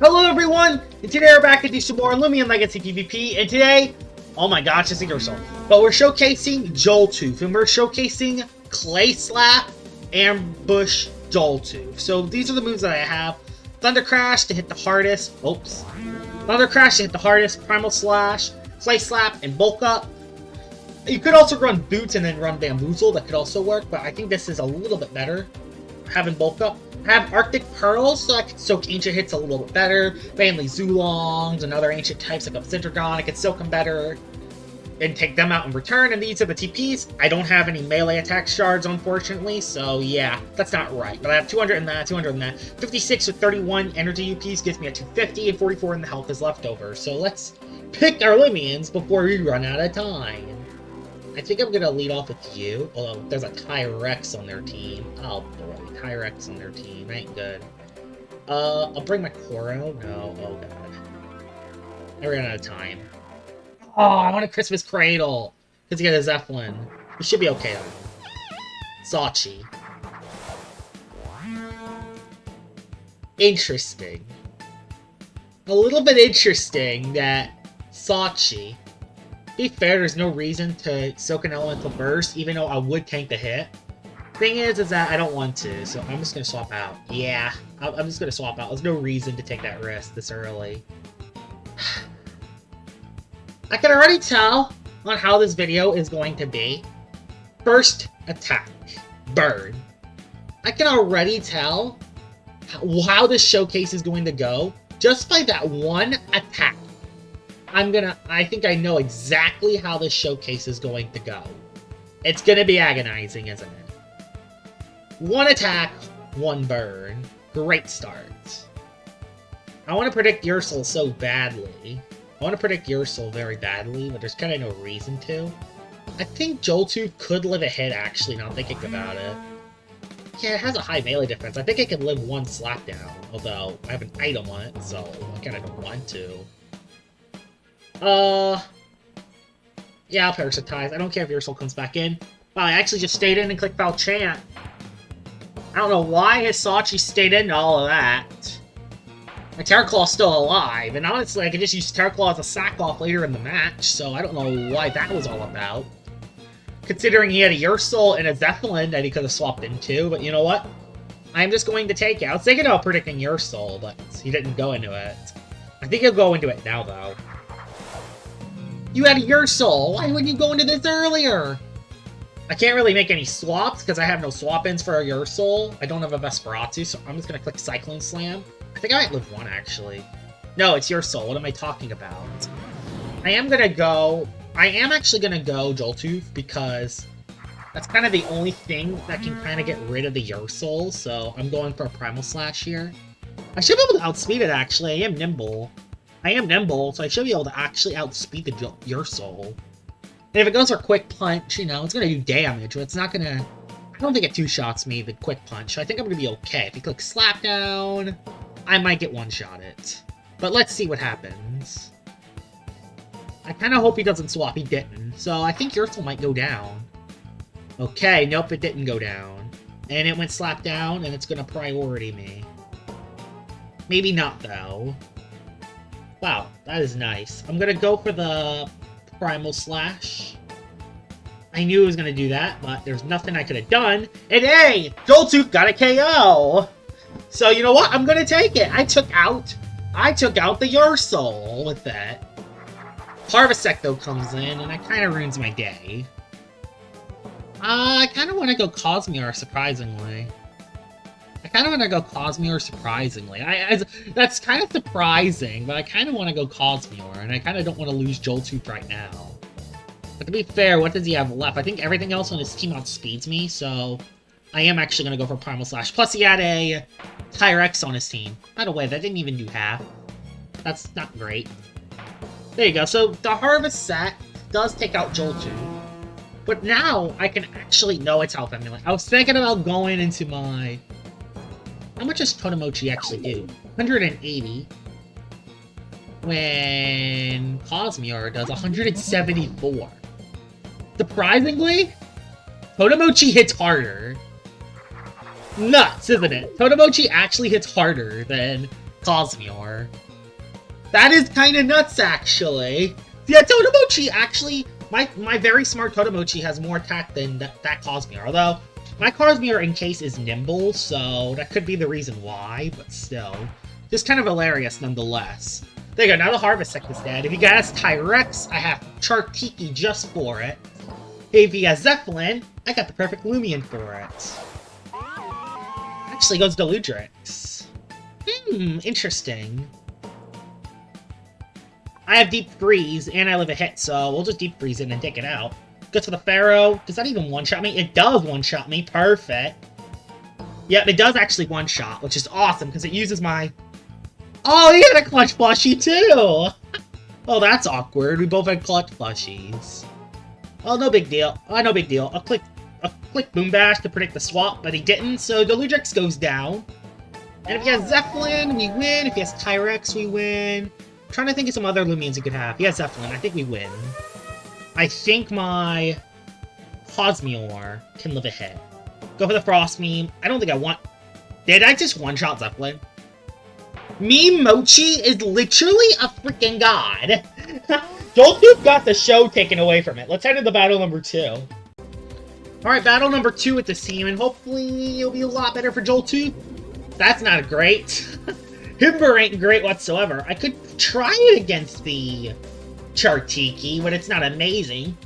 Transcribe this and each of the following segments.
Hello everyone, and today we're back to do some more Loomian Legacy PVP, and today, oh my gosh, it's a Ursel. But we're showcasing Joltooth, and we're showcasing Clay Slap, Ambush, Joltooth. So these are the moves that I have. Thunder Crash to hit the hardest, oops. Thunder Crash to hit the hardest, Primal Slash, Clay Slap, and Bulk Up. You could also run Boots and then run Bamboozle, that could also work, but I think this is a little bit better, having Bulk Up. I have Arctic Pearls, so I can soak ancient hits a little bit better. Mainly Zulongs and other ancient types like Obsidian, I can soak them better and take them out in return. And these are the TPs. I don't have any melee attack shards, unfortunately, so yeah, that's not right. But I have 200 in that, 200 in that. 56 with 31 energy UPs gives me a 250, and 44 in the health is left over. So let's pick our Loomians before we run out of time. I think I'm gonna lead off with you, although there's a Tyrex on their team. Oh boy, Tyrex on their team, ain't good. I'll bring my Koro. No, oh god. I ran out of time. Oh, I want a Christmas Cradle! Because you get a Zeppelin. We should be okay though. Sachi. Interesting. A little bit interesting that Sachi. To be fair, there's no reason to soak an elemental burst, even though I would tank the hit. Thing is that I don't want to, so I'm just gonna swap out. Yeah, I'm just gonna swap out. There's no reason to take that risk this early. I can already tell on how this video is going to be. First attack, burn. I can already tell how this showcase is going to go just by that one attack. I think I know exactly how this showcase is going to go. It's gonna be agonizing, isn't it? One attack, one burn. Great start. I want to predict Ursel so badly. I want to predict Ursel very badly, but there's kind of no reason to. I think Joltooth could live a hit, actually, now thinking about it. Yeah, it has a high melee defense. I think it can live one slap down, although I have an item on it, so I kind of don't want to. Yeah, I'll parasitize. I don't care if Ursel comes back in. Wow, I actually just stayed in and clicked Foul Chant. I don't know why Hisachi stayed in all of that. My Terraclaw's still alive, and honestly, I could just use Terraclaw as a sack-off later in the match, so I don't know why that was all about. Considering he had a Ursel and a Zeppelin that he could have swapped into, but you know what? I'm just going to take it. I was thinking about predicting Ursel, but he didn't go into it. I think he'll go into it now, though. You had a Ursel! Why wouldn't you go into this earlier? I can't really make any swaps because I have no swap-ins for a Ursel. I don't have a Vesperatu, so I'm just going to click Cyclone Slam. I think I might live one, actually. No, it's Ursel. What am I talking about? I am actually going to go Joltooth because that's kind of the only thing that can kind of get rid of the Ursel, so I'm going for a Primal Slash here. I should be able to outspeed it, actually. I am nimble. So I should be able to actually outspeed the Ursel. And if it goes for Quick Punch, you know, it's going to do damage, but it's not going to... I don't think it two-shots me, the Quick Punch, so I think I'm going to be okay. If you click Slap Down, I might get one-shot it. But let's see what happens. I kind of hope he doesn't swap. He didn't. So I think Ursel might go down. Okay, nope, it didn't go down. And it went Slap Down, and it's going to priority me. Maybe not, though. Wow, that is nice. I'm gonna go for the Primal Slash. I knew it was gonna do that, but there's nothing I could have done. And hey, Joltooth got a KO! So you know what? I'm gonna take it. I took out the Ursel with that. Harvest Secto comes in, and that kind of ruins my day. I kind of want to go Cosmere, surprisingly. That's kind of surprising, but I kind of want to go Cosmere, and I kind of don't want to lose Joltooth right now. But to be fair, what does he have left? I think everything else on his team outspeeds me, so I am actually going to go for Primal Slash. Plus, he had a Tyrex on his team. By the way, that didn't even do half. That's not great. There you go. So, the Harvest set does take out Joltooth. But now, I can actually... No, it's Health Emulate. I was thinking about going into my... How much does Totemochi actually do? 180. When Cosmere does 174. Surprisingly, Totemochi hits harder. Nuts, isn't it? Totemochi actually hits harder than Cosmere. That is kind of nuts, actually. Yeah, Totemochi, actually, my very smart Totemochi has more attack than that Cosmere. Although, my Cosmere in case is nimble, so that could be the reason why, but still. Just kind of hilarious nonetheless. There you go, now the Harvest Tech is dead. If you guys Tyrex, I have Chartiki just for it. If you got Zeppelin, I got the perfect Loomian for it. Actually goes to Ludrix. Interesting. I have Deep Freeze, and I live a hit, so we'll just Deep Freeze it and take it out. Goes for the Pharaoh. Does that even one-shot me? It does one-shot me. Perfect. Yep, it does actually one-shot, which is awesome, because it uses my... Oh, he had a clutch plushie, too! Oh, that's awkward. We both had clutch plushies. Oh, no big deal. Oh, no big deal. I'll click Boom Bash to predict the swap, but he didn't, so Deludrix goes down. And if he has Zeppelin, we win. If he has Tyrex, we win. I'm trying to think of some other Loomians he could have. He has Zeppelin. I think we win. I think my Cosmere can live a hit. Go for the Frost Meme. I don't think I want... Did I just one-shot Zeppelin? Meme Mochi is literally a freaking god. Joltooth got the show taken away from it. Let's head into battle number 2. Alright, battle number 2 with this team, and hopefully it'll be a lot better for Joltooth. That's not great. Himber ain't great whatsoever. I could try it against the Chartiki, but it's not amazing.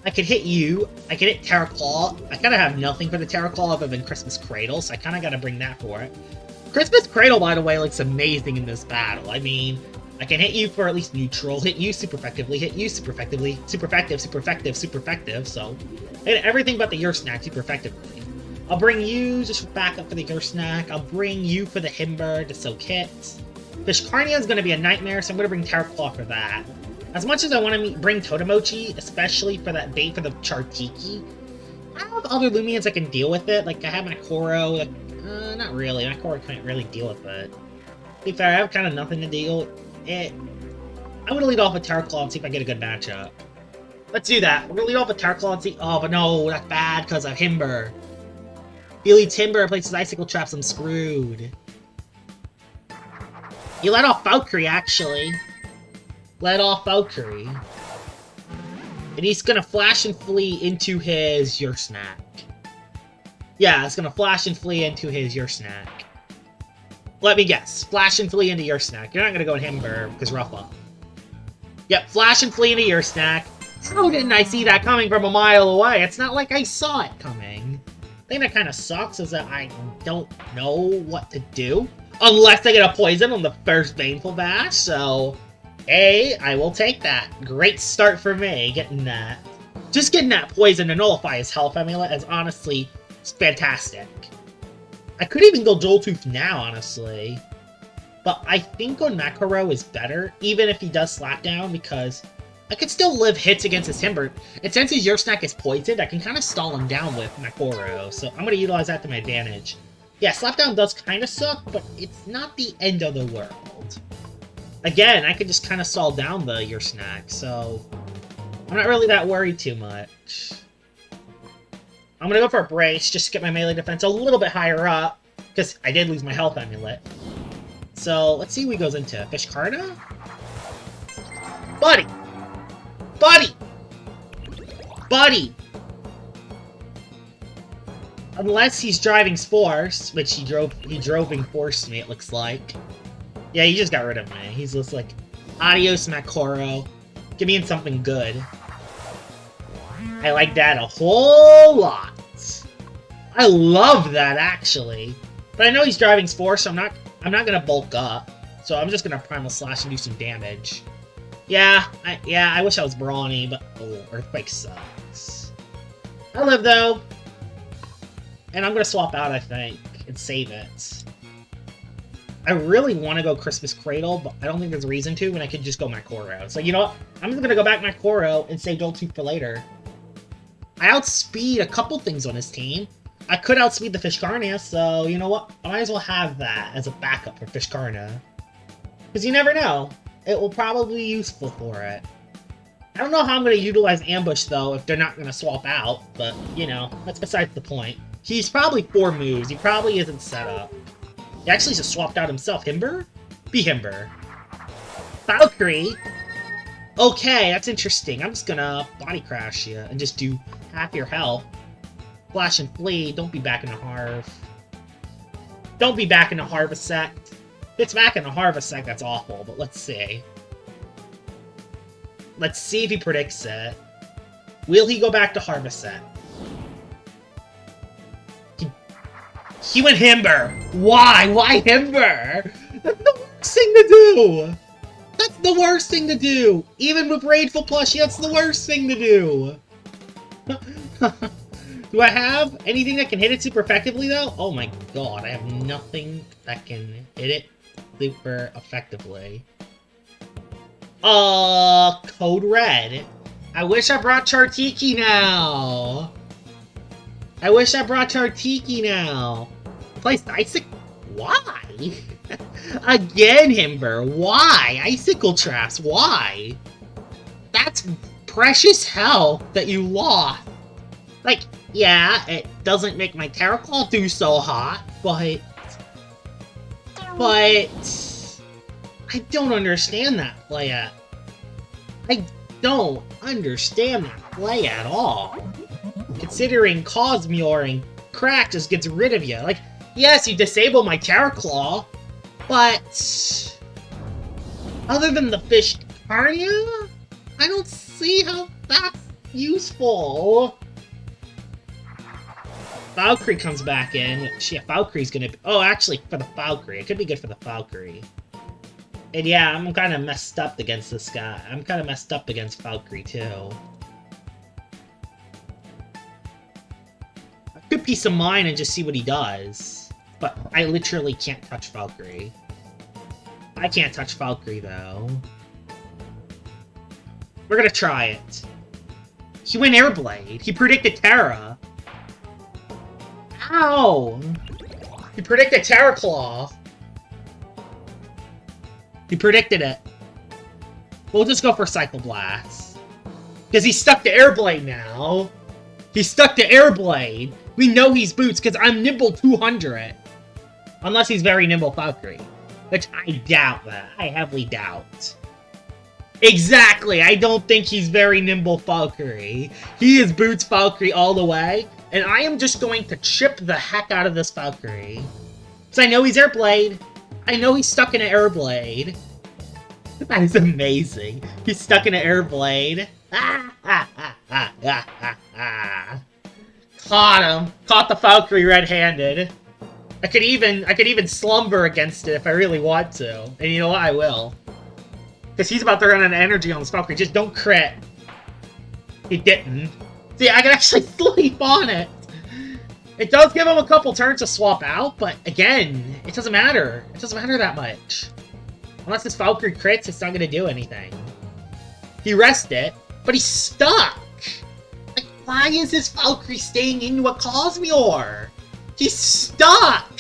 I could hit you. I could hit Terraclaw. I kind of have nothing for the Terraclaw other than Christmas Cradle, so I kind of got to bring that for it. Christmas Cradle, by the way, looks amazing in this battle. I mean, I can hit you for at least neutral, hit you super effectively, hit you super effectively, super effective, super effective, super effective, so I hit everything but the Your Snack super effectively. I'll bring you just for backup for the Your Snack. I'll bring you for the Himber to soak hits. Fishcarnia is going to be a nightmare, so I'm going to bring Terraclaw for that. As much as I want to bring Totemochi, especially for that bait for the Chartiki, I have other Loomians that can deal with it. Like, I have my Koro. Like, not really. My Koro can't really deal with it. To be fair, I have kind of nothing to deal with it. I'm going to lead off with Terraclaw and see if I get a good matchup. Let's do that. We're going to lead off with Terraclaw and see... Oh, but no, that's bad because of Himber. If he leads Himber and places Icicle Traps, I'm screwed. You let off Valkyrie, actually. Let off Valkyrie. And he's gonna flash and flee into his Your Snack. Yeah, it's gonna flash and flee into his Your Snack. Let me guess. Flash and flee into Your Snack. You're not gonna go with Himber, because rough up. Yep, flash and flee into Your Snack. How didn't I see that coming from a mile away? It's not like I saw it coming. The thing that kind of sucks is that I don't know what to do. Unless I get a poison on the first Baneful Bash, so... Hey, I will take that. Great start for me, getting that. Just getting that poison to nullify his health amulet is honestly fantastic. I could even go Joltooth now, honestly. But I think on Makaro is better, even if he does slap down, because I could still live hits against his Himber. And since his Your Snack is poisoned, I can kind of stall him down with Makaro, so I'm going to utilize that to my advantage. Yeah, slapdown does kind of suck, but it's not the end of the world. Again, I could just kind of stall down the Your Snack, so I'm not really that worried too much. I'm going to go for a Brace, just to get my melee defense a little bit higher up, because I did lose my health amulet. So, let's see who he goes into. Fishcarna? Buddy! Buddy! Buddy! Unless he's driving Force, which he drove and forced me, it looks like. Yeah, he just got rid of me. He's just like, adios, Makoro. Give me in something good. I like that a whole lot. I love that, actually. But I know he's driving Force, so I'm not gonna bulk up. So I'm just gonna Primal Slash and do some damage. Yeah, I wish I was brawny, but oh, Earthquake sucks. I live, though. And I'm gonna swap out, I think, and save it. I really want to go Christmas Cradle, but I don't think there's a reason to, and I could just go Makoro. So, you know what? I'm just gonna go back Makoro and save Joltooth for later. I outspeed a couple things on his team. I could outspeed the Fishcarnia, so you know what? I might as well have that as a backup for Fishcarnia. Because you never know. It will probably be useful for it. I don't know how I'm going to utilize Ambush, though, if they're not going to swap out, but, you know, that's besides the point. He's probably 4 moves. He probably isn't set up. He actually just swapped out himself. Himber? Be Himber. Valkyrie? Okay, that's interesting. I'm just gonna body crash you and just do half your health. Flash and flee. Don't be back in the Harv. Don't be back in the Harvesect. If it's back in the Harvesect, that's awful, but let's see. Let's see if he predicts it. Will he go back to Harvesect? He went Himber. Why? Why Himber? That's the worst thing to do. That's the worst thing to do. Even with Raidful Plushie, that's the worst thing to do. Do I have anything that can hit it super effectively, though? Oh my god, I have nothing that can hit it super effectively. Code Red. I wish I brought Chartiki now. I wish I brought Chartiki now. Place Icicle? Why? Again, Himber. Why? Icicle Traps. Why? That's precious health that you lost. Like, yeah, it doesn't make my Terraclaw do so hot, but I don't understand that play at. I don't understand that play at all. Considering Cosmioring Crack just gets rid of you. Like, yes, you disable my Terraclaw, but other than the Fish Carnia, I don't see how that's useful. Valkyrie comes back in, which, yeah, Valkyrie's gonna be... Oh, actually, for the Valkyrie. It could be good for the Valkyrie. And yeah, I'm kind of messed up against this guy. I'm kind of messed up against Valkyrie, too. I could Peace of Mind and just see what he does. But I literally can't touch Valkyrie. I can't touch Valkyrie, though. We're gonna try it. He went Airblade. He predicted Terra. Ow! He predicted Terraclaw. He predicted it. We'll just go for Cycle Blast. Because he's stuck to Airblade now. He's stuck to Airblade. We know he's Boots because I'm Nimble 200. Unless he's very Nimble Valkyrie. Which I doubt that. I heavily doubt. Exactly! I don't think he's very Nimble Valkyrie. He is Boots Valkyrie all the way. And I am just going to chip the heck out of this Valkyrie. Because I know he's Airblade. I know he's stuck in an Airblade. That is amazing. He's stuck in an Airblade. Caught him. Caught the Valkyrie red-handed. I could even slumber against it if I really want to. And you know what? I will. Because he's about to run out of energy on this Valkyrie. Just don't crit. He didn't. See, I can actually sleep on it. It does give him a couple turns to swap out, but again, it doesn't matter. It doesn't matter that much. Unless this Valkyrie crits, it's not going to do anything. He rested, but he's stuck. Like, why is this Valkyrie staying into a Cosmior? He's stuck.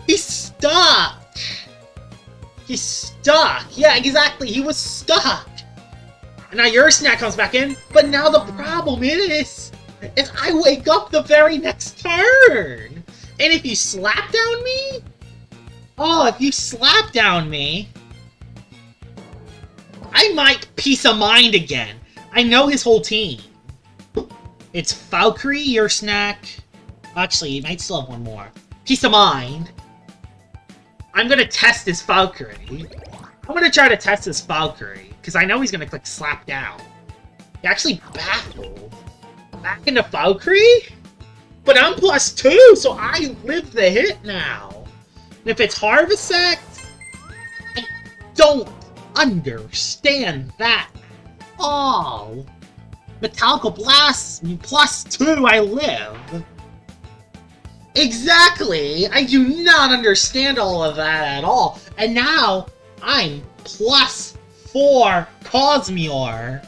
He's stuck. He's stuck. Yeah, exactly. He was stuck. And now Ursnag comes back in, but now the problem is I wake up the very next turn! And if you slap down me? Oh, if you slap down me, I might Peace of Mind again. I know his whole team. It's Valkyrie, Ursnag. Actually, he might still have one more. Peace of Mind. I'm gonna test this Valkyrie. I'm gonna try to test this Valkyrie. Because I know he's going to click Slap Down. He actually baffled. Back into Valkyrie? But I'm +2, so I live the hit now. And if it's Harvesect, I don't understand that at all. Metallical Blast, +2, I live. Exactly! I do not understand all of that at all. And now, I'm +4 Cosmior.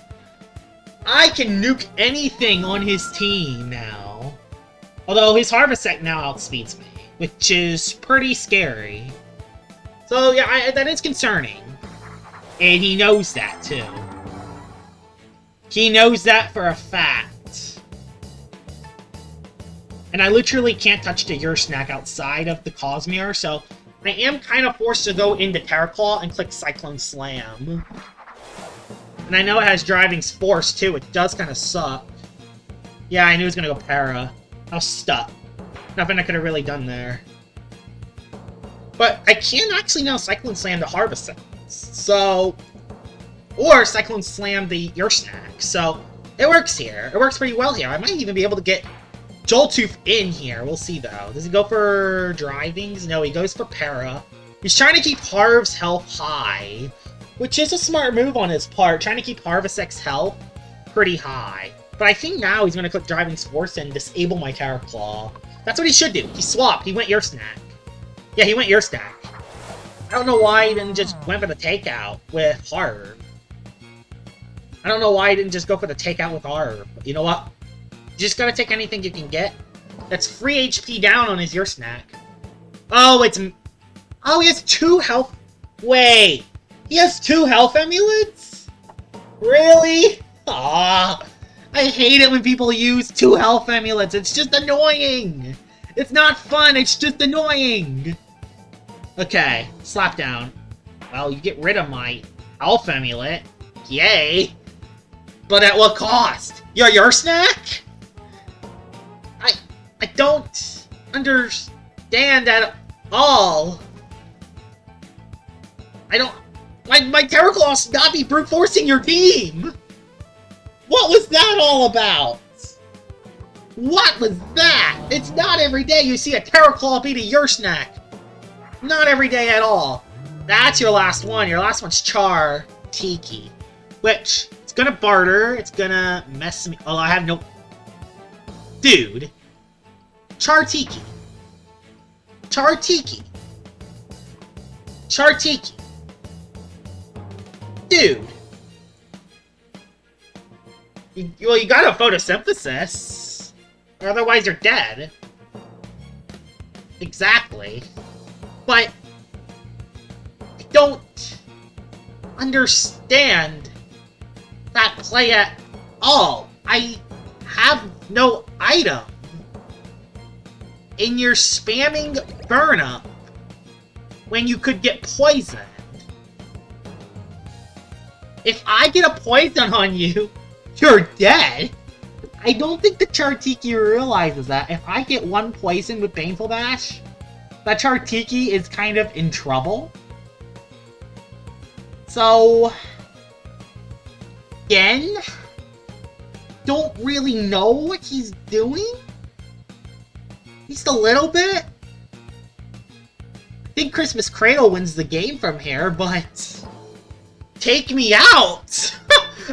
I can nuke anything on his team now. Although his Harvesect now outspeeds me, which is pretty scary. So yeah, that is concerning. And he knows that too. He knows that for a fact. And I literally can't touch the Ursnag outside of the Cosmior, so I am kind of forced to go into Terra Claw and click Cyclone Slam. And I know it has Driving Force, too. It does kind of suck. Yeah, I knew it was going to go Para. I was stuck. Nothing I could have really done there. But I can actually now Cyclone Slam the Harvest Seconds. So... Or Cyclone Slam the Your Snack. So, it works here. It works pretty well here. I might even be able to get Joltooth in here. We'll see, though. Does he go for Drivings? No, he goes for Para. He's trying to keep Harv's health high, which is a smart move on his part, trying to keep Harvest's health pretty high. But I think now he's going to click Driving Force and disable my Terra Claw. That's what he should do. He swapped. He went Your Snack. Yeah, he went Your Snack. I don't know why he didn't just went for the takeout with Harv. I don't know why he didn't just go for the takeout with Harv. But you know what? You just gotta take anything you can get. That's free HP down on his Your Snack. Oh, it's... Oh, he has 2 health... Wait! He has 2 health amulets? Really? Aww. I hate it when people use 2 health amulets. It's just annoying. It's not fun. It's just annoying. Okay. Slap down. Well, you get rid of my health amulet. Yay. But at what cost? Your Snack? I don't understand at all. I don't... My Terra Claw should not be brute forcing your team! What was that all about? What was that? It's not every day you see a Terra Claw beat a Your Snack. Not every day at all. That's your last one. Your last one's Char Tiki. Which, it's gonna barter, it's gonna mess me... Oh, I have no... Dude. Char Tiki. Char Tiki. Char Tiki. Dude. Well, you got a photosynthesis. Or otherwise you're dead. Exactly. But... I don't... understand that play at all. I have no item. And you're spamming Burn Up when you could get poisoned. If I get a poison on you, you're dead. I don't think the Chartiki realizes that. If I get 1 poison with Baneful Bash, that Chartiki is kind of in trouble. So, again, don't really know what he's doing. Just a little bit. I think Christmas Cradle wins the game from here, but take me out!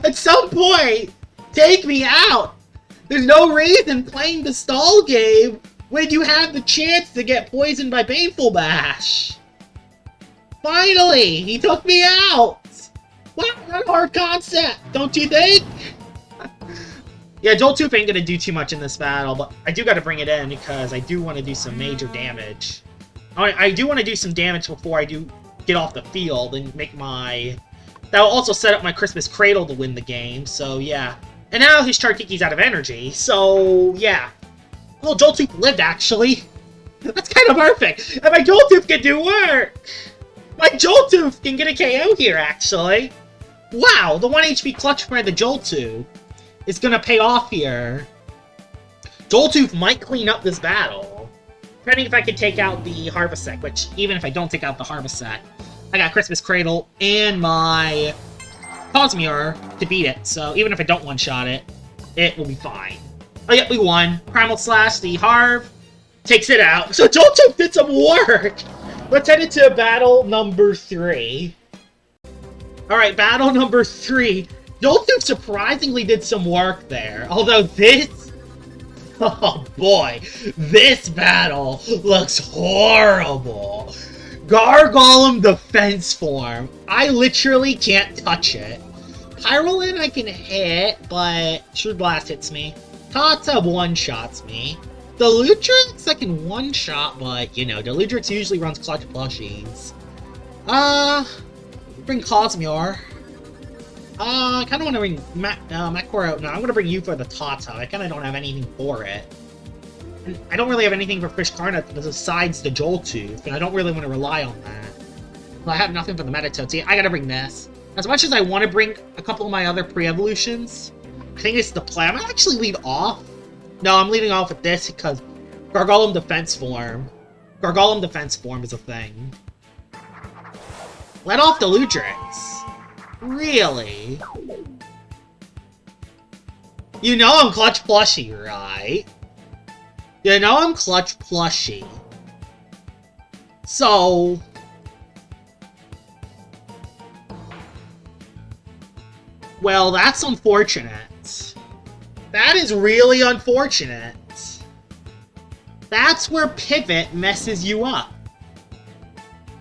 At some point, take me out! There's no reason playing the stall game when you have the chance to get poisoned by Baneful Bash. Finally, he took me out! What a hard concept, don't you think? Yeah, Joltooth ain't gonna do too much in this battle, but I do gotta bring it in because I do want to do some major damage. I do want to do some damage before I do get off the field and make my... That will also set up my Christmas Cradle to win the game, so yeah. And now his Chartiki's out of energy, so yeah. Well, Joltooth lived, actually. That's kind of perfect. And my Joltooth can do work! My Joltooth can get a KO here, actually. Wow, the 1 HP clutch by the Joltooth is gonna pay off here. Joltooth might clean up this battle. Depending if I can take out the Harvest Set, which, even if I don't take out the Harvest Set, I got Christmas Cradle and my Cosmere to beat it, so even if I don't one-shot it, it will be fine. Oh yeah, we won. Primal Slash, the Harv, takes it out. So Joltooth did some work! Let's head into battle number 3. Alright, battle number 3. Joltooth surprisingly did some work there, although this... Oh boy, this battle looks horrible. Gargolem Defense Form. I literally can't touch it. Pyrolin I can hit, but Shrewd Blast hits me. Tata one-shots me. Deludrix I can one-shot, but, you know, Deludrix usually runs clutch plushies. Bring Cosmere. I kind of want to bring Macquarie out. No, I'm going to bring you for the Tata. I kind of don't have anything for it. And I don't really have anything for Fish Karna besides the Joltooth, and I don't really want to rely on that. Well, I have nothing for the Metatoad. See, I gotta bring this. As much as I want to bring a couple of my other pre-evolutions, I think it's the play. I'm gonna actually lead off. No, I'm leading off with this because Gargolem Defense Form. Gargolem Defense Form is a thing. Let off the Ludrix. Really? You know I'm Clutch Plushie, right? You know I'm Clutch Plushie. So... well, that's unfortunate. That is really unfortunate. That's where Pivot messes you up.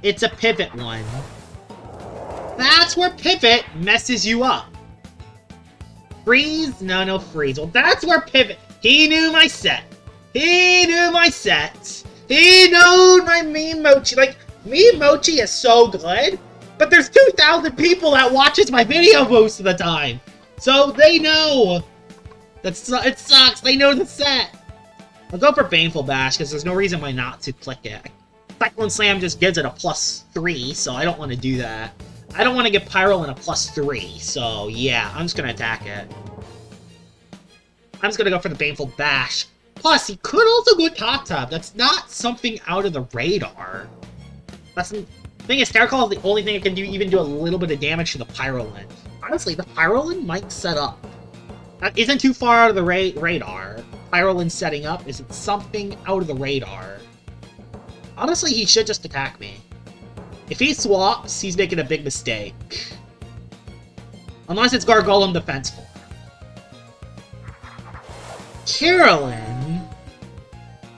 It's a Pivot one. That's where Pivot messes you up. Freeze? No, no freeze. Well, that's where Pivot... he knew my set. He knew my set. He knew my meme mochi. Like, meme mochi is so good, but there's 2,000 people that watches my video most of the time. So they know. It sucks. They know the set. I'll go for Baneful Bash, because there's no reason why not to click it. Cyclone Slam just gives it a +3, so I don't want to do that. I don't want to give Pyroland a +3, so yeah, I'm just going to attack it. I'm just going to go for the Baneful Bash. Plus, he could also go Top. That's not something out of the radar. That's the thing is, Terraclaw is the only thing that can even do a little bit of damage to the Pyroland. Honestly, the Pyroland might set up. That isn't too far out of the radar. Pyroland setting up isn't something out of the radar. Honestly, he should just attack me. If he swaps, he's making a big mistake. Unless it's Gargolem Defense Form. Carolyn?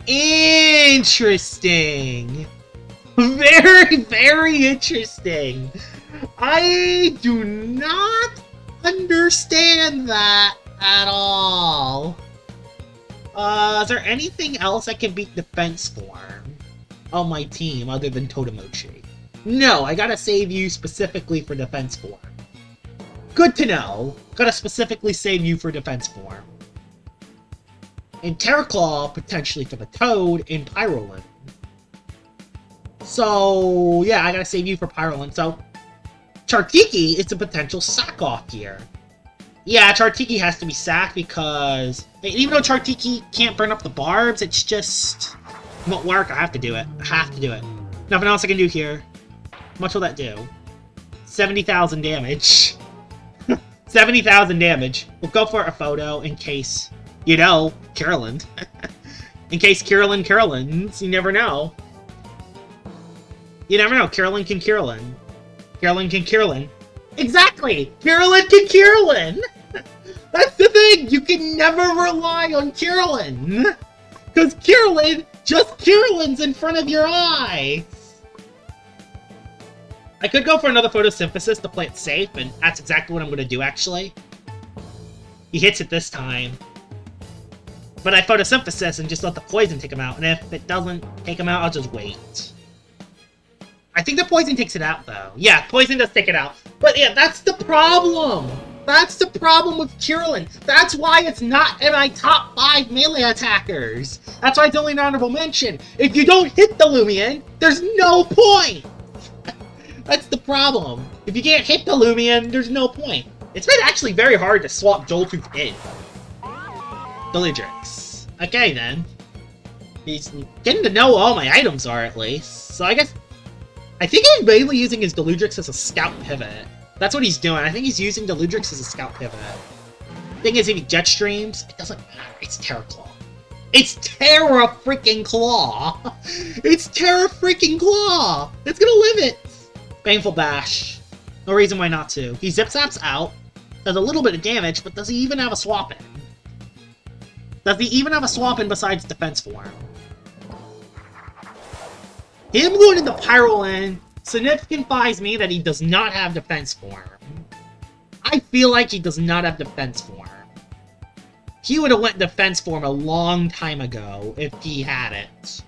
Interesting. Very, very interesting. I do not understand that at all. Is there anything else I can beat Defense Form on my team other than Totemochi? No, I gotta save you specifically for Defense Form. Good to know. Gotta specifically save you for Defense Form. And Terraclaw, potentially for the Toad, in Pyroland. So, yeah, I gotta save you for Pyroland. So, Chartiki is a potential sack-off here. Yeah, Chartiki has to be sacked because... even though Chartiki can't burn up the barbs, it's just... it won't work. I have to do it. I have to do it. Nothing else I can do here. How much will that do? 70,000 damage. 70,000 damage. We'll go for a photo in case... you know, Carolyn. In case Carolyn's, you never know. You never know, Carolyn can Carolyn. Carolyn can Carolyn. Exactly! Carolyn can Carolyn! That's the thing! You can never rely on Carolyn! Because Carolyn just Carolyn's in front of your eyes! I could go for another photosynthesis to play it safe, and that's exactly what I'm going to do, actually. He hits it this time. But I photosynthesis and just let the poison take him out, and if it doesn't take him out, I'll just wait. I think the poison takes it out, though. Yeah, poison does take it out. But yeah, that's the problem! That's the problem with Carolyn. That's why it's not in my top 5 melee attackers. That's why it's only an honorable mention. If you don't hit the Loomian, there's no point! That's the problem. If you can't hit the Loomian, there's no point. It's been actually very hard to swap Joltooth in. Deludrix. Okay, then. He's getting to know all my items are, at least. So I guess... I think he's mainly using his Deludrix as a scout pivot. That's what he's doing. I think he's using Deludrix as a scout pivot. Thing is, if he jet streams, it doesn't matter. It's Terraclaw. It's Terra-freaking-Claw! It's Terra-freaking-Claw! It's gonna live it! Baneful Bash. No reason why not to. He zip-zaps out, does a little bit of damage, but does he even have a swap-in? Does he even have a swap-in besides Defense Form? Him going into Pyroland signifies me that he does not have Defense Form. I feel like he does not have Defense Form. He would have went Defense Form a long time ago if he had it.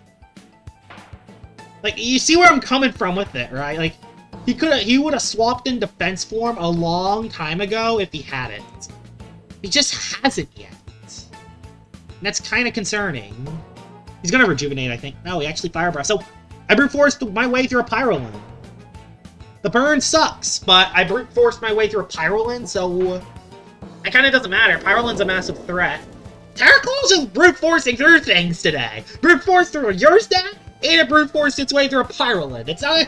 Like, you see where I'm coming from with it, right? Like, he would have swapped in Defense Form a long time ago if he had it. He just hasn't yet. And that's kind of concerning. He's gonna rejuvenate, I think. No, he actually Fire Breath. So, I brute forced my way through a Pyroland. The burn sucks, but I brute forced my way through a Pyroland, so it kind of doesn't matter. Pyroland's a massive threat. Terraclaw's just brute forcing through things today. Brute force through a Yurzdak, and it brute forced its way through a Pyroland. It's not.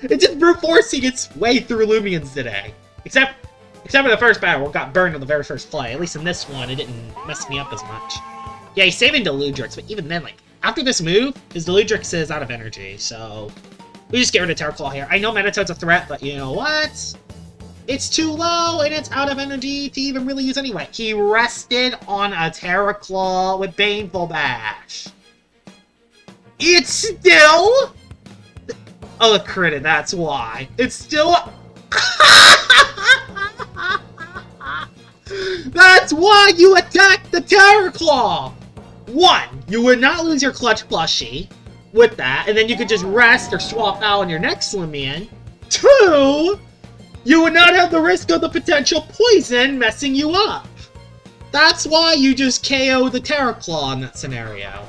It's just brute forcing its way through Loomians today. Except for the first battle, where it got burned on the very first play. At least in this one, it didn't mess me up as much. Yeah, he's saving Deludrix, but even then, like, after this move, his Deludrix is out of energy, so we just get rid of Terraclaw here. I know Meditoad's a threat, but you know what? It's too low, and it's out of energy to even really use anyway. He rested on a Terraclaw with Baneful Bash. It's still... Oh, it critted, that's why. It's still... That's why you attacked the Terraclaw! 1, you would not lose your Clutch plushie with that, and then you could just rest or swap out on your next Loomian. 2, you would not have the risk of the potential poison messing you up. That's why you just KO the Terraclaw in that scenario.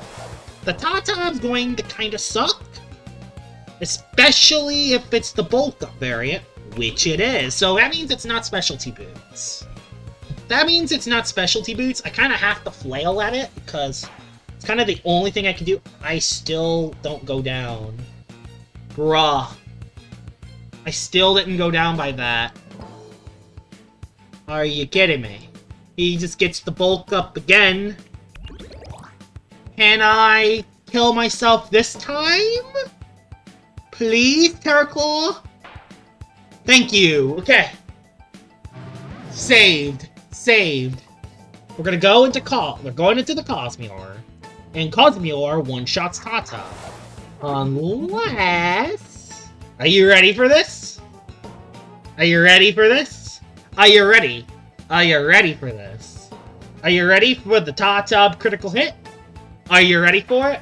The Tatab's going to kind of suck, especially if it's the bulk up variant, which it is. So that means it's not specialty boots. That means it's not specialty boots. I kind of have to flail at it because it's kind of the only thing I can do. I still don't go down. Bruh. I still didn't go down by that. Are you kidding me? He just gets the bulk up again. Can I kill myself this time? Please, Terraclaw? Thank you. Okay. Saved. Saved. We're gonna go into We're going into the Cosmere. And Cosmere one-shots Tata. Unless... Are you ready for this? Are you ready for this? Are you ready? Are you ready for this? Are you ready for the Tata critical hit? Are you ready for it?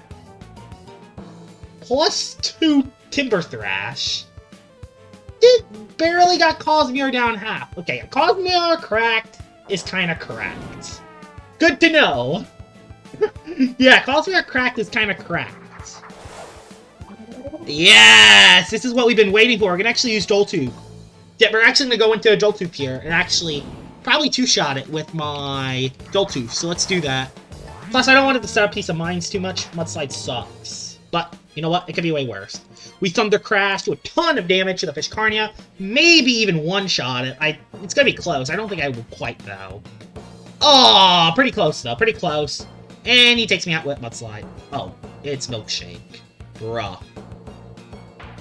+2 Timber Thrash. It barely got Cosmere down half. Okay, Cosmere cracked is kind of cracked. Good to know. Yeah, Cosmere cracked is kind of cracked. Yes! This is what we've been waiting for. We're going to actually use Joltooth. Yeah, we're actually going to go into a Joltooth here and actually probably two-shot it with my Joltooth. So let's do that. Plus, I don't want it to set up Piece of Minds too much. Mudslide sucks. But, you know what? It could be way worse. We Thunder Crash, do a ton of damage to the Fishcarnia. Maybe even one-shot it. It's gonna be close. I don't think I will quite, though. Oh, pretty close, though. Pretty close. And he takes me out with Mudslide. Oh, it's Milkshake. Bruh.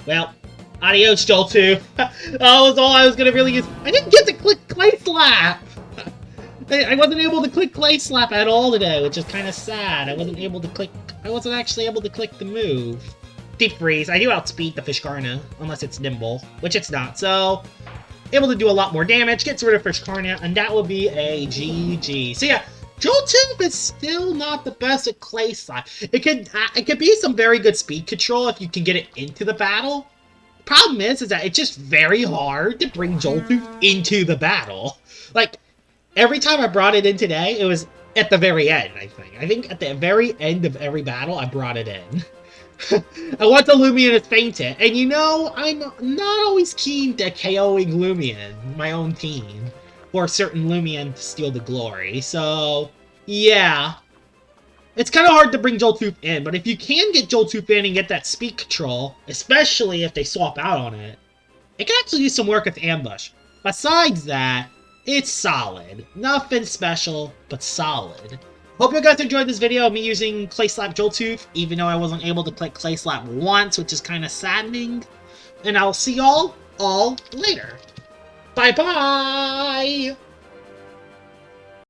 Well, adios, Joltooth. That was all I was gonna really use. I didn't get to click Clay Slap! I wasn't able to click Clay Slap at all today, which is kind of sad. I wasn't actually able to click the move. Deep Freeze. I do outspeed the Fishcarnia, unless it's nimble, which it's not. So, able to do a lot more damage, gets rid of Fishcarnia, and that will be a GG. So yeah, Joltooth is still not the best at Clay Slap. It could be some very good speed control if you can get it into the battle. Problem is that it's just very hard to bring Joltooth into the battle. Like, every time I brought it in today, it was at the very end, I think. I think at the very end of every battle, I brought it in. I want the Loomian to faint it, and you know, I'm not always keen to KOing Loomian, my own team, or certain Loomian to steal the glory, so, yeah. It's kind of hard to bring Joltooth in, but if you can get Joltooth in and get that speed control, especially if they swap out on it, it can actually do some work with Ambush. Besides that, it's solid. Nothing special, but solid. Hope you guys enjoyed this video of me using Clay Slap Joltooth, even though I wasn't able to click Clay Slap once, which is kind of saddening. And I'll see y'all all later. Bye-bye!